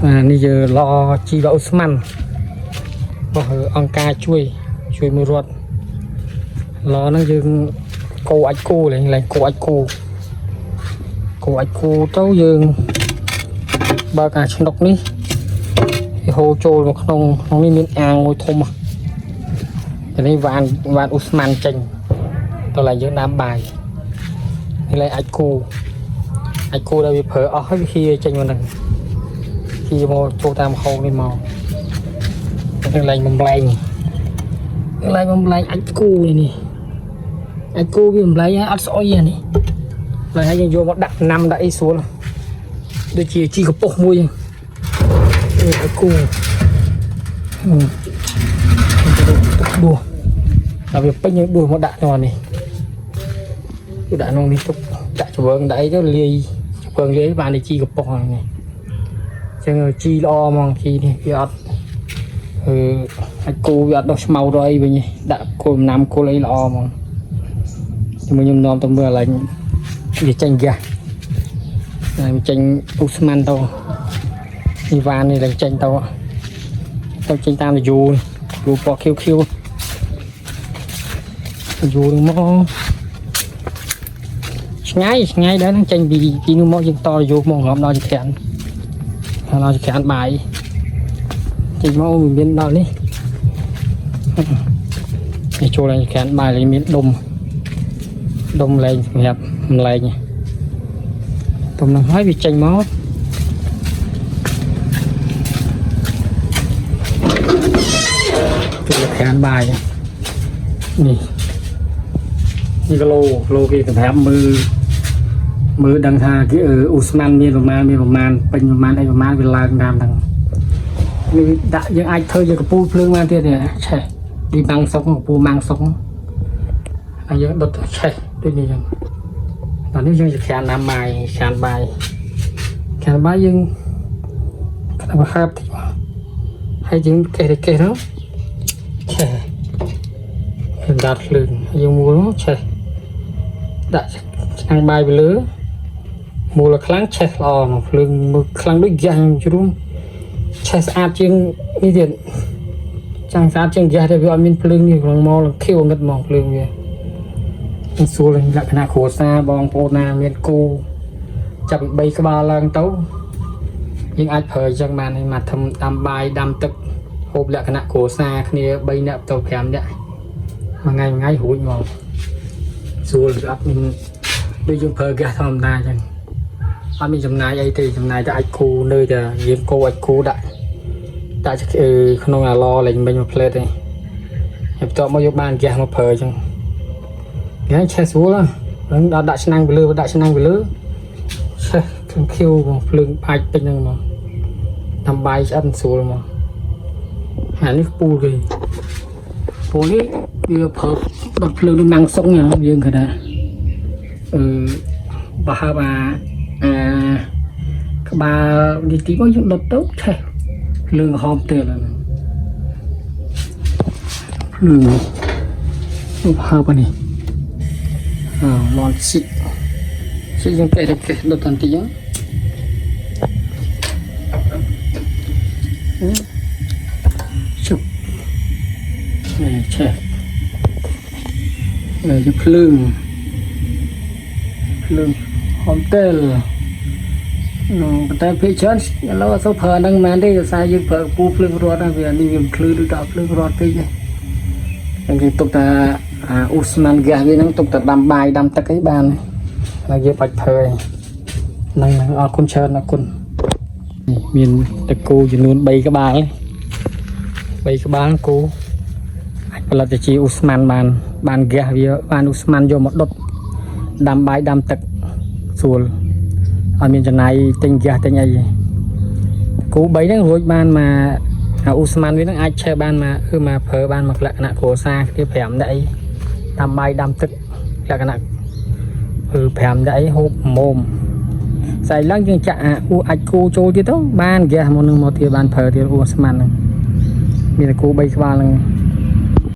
នេះយើងឡជីវ៉ាអូស្មានរបស់អង្គការជួយមួយរត់ឡហ្នឹងយើងគោអាចគូឡើងគោអាចគូទៅយើងបើកអាឆ្នុកនេះវាហូរចូលមកក្នុងនេះមានអាងមួយធំនេះវ៉ានអូស្មានចេញទៅឡើងយើងដាំបាយនេះឡើងអាចគូដល់វាប្រើអស់ហើយវាហៀចេញមកហ្នឹងហៀមកចូលតាមហោនេះមកនឹងឡើងបំលែងអាចគូនេះអាចគូវាបំលែងអត់ស្អុយនេះហើយយើងយកមកដាក់ណាំដាក់អីស្រួលដូចជាជីកប៉ុសមួយអាចគូដួសដល់វាពេញយើងដួសមកដាក់ក្នុងនេះគឺដាក់ក្នុងនេះទុកដាក់ច្រើងដាក់អីទៅលាយច្រើងលាយបានតែជីកប៉ុសហ្នឹងនេះអញ្ចឹងជីល្អហ្មងជីនេះវាអត់អាចគូវាអត់ដោះស្មៅទៅអីវិញដាក់គល់ដំណាំគល់អីល្អហ្មងជាមួយខ្ញុំនាំទៅមើលឡើងវាចេញហ្គាសហើយចេញអូស្មានទៅនេះវ៉ាននេះឡើងចេញទៅចេញតាមយូពណ៌ខៀវយូមកឆ្ងាយដែរនឹងចេញពីនោះមកយើងតយូមកងំដល់ចក្រានបាយចេញមកមានដល់នេះចូលឡើងចក្រានបាយឡើងមានដុំលែងសម្រាប់ម្លែងដុំនឹងហើយវាចេញមកចូលចក្រានបាយនេះគីឡូគេសម្រាប់មើលដឹងថាគេអូស្មានមានប្រមាណពេញប្រមាណអីប្រមាណវាឡើងតាមហ្នឹងនេះដាក់យើងអាចធ្វើជាកពូលភ្លើងបានទៀតឆេះពីម៉ាំងសុកកពូម៉ាំងសុកហើយយើងដុតឆេះដូចនេះចឹងដល់នេះយើងจะខានណាំបាយខានបាយយើងដាក់មកហើបតិចមកហើយយើងកេះហ្នឹងឆេះដាក់ភ្លើងយើងមូលឆេះដាក់ឆ្នាំងបាយទៅលើមូលខ្លាំងឆេះល្អមកភ្លើងមើលខ្លាំងដូចយ៉ាំជ្រុំឆេះស្អាតជាងនេះទៀតចាំងស្អាតជាងយ៉ាតែវាអត់មានភ្លើងនេះក្នុងមកខៀវងឹតមកភ្លើងវាស្រួលលក្ខណៈគ្រួសារបងប្អូនណាមានគូចាប់ពី3ក្បាលឡើងទៅយើងអាចប្រើអញ្ចឹងបានឲ្យមកដាំបាយដាំទឹកហូបលក្ខណៈគ្រួសារគ្នា3នាក់ទៅ5នាក់មួយថ្ងៃរួចមកស្រួលអត់មានដូចយើងប្រើហ្គាសធម្មតាអញ្ចឹងអត់មានចំណាយអីទេចំណាយតែអាចគូនៅតែយើងគោអាចគូដាក់ក្នុងអាឡលេងមិញមួយផ្លេតទេហើយបន្ទាប់មកយកបានហ្គាសមកប្រើអញ្ចឹងហ្នឹងឆេះស្រួលហ្នឹងដល់ដាក់ឆ្នាំងទៅលើឆេះខៀវមកភ្លើងអាចពេញហ្នឹងមកតាមបាយឆ្អិនស្រួលមកហើយនេះពូលគេពូលនេះវាប្រើដុតភ្លើងនឹងណាំងសុកយើងគេថាបើហើបក្បាលនេះទីមកយើងដុតទៅឆេះភ្លើងហមទៅភ្លើងហើបនេះមន់ស៊ីយើងកេះដុតបន្តិចជប់ឆេះយកភ្លើងហមតេលតែពេលច្រើនឥឡូវអត់សូវប្រើហ្នឹងមែនទេដោយសារយើងប្រើពូភ្លើងរត់វានេះវាភ្លឺដូចដល់ភ្លើងរត់ពេកហ្នឹងគេទុកថាអូស្មានហ្គាសវាហ្នឹងទុកតែដាំបាយដាំទឹកអីបានហើយយើងបាច់ប្រើហ្នឹងអរគុណច្រើនអរគុណមានតកូចំនួន3ក្បាលគូអាចផលិតទៅជាអូស្មានបានហ្គាសវាបានអូស្មានយកមកដុតដាំបាយដាំទឹកស្រួលអត់មានចំណាយទិញហ្គាសទិញអីគូ3ហ្នឹងរួចបានមកអូស្មានវាហ្នឹងអាចឆេះបានមកប្រើបានមកលក្ខណៈគ្រួសារគ្នា5នាក់អីដាំបាយដាំទឹកលក្ខណៈ5នាក់អីហូបមុំស្អីឡើងយើងចាក់អាចគូចូលទៀតទៅបានហ្គាសមកនឹងមកទៀតបានប្រើទៀតអូស្មានហ្នឹងមានគូ3ក្បាលហ្នឹង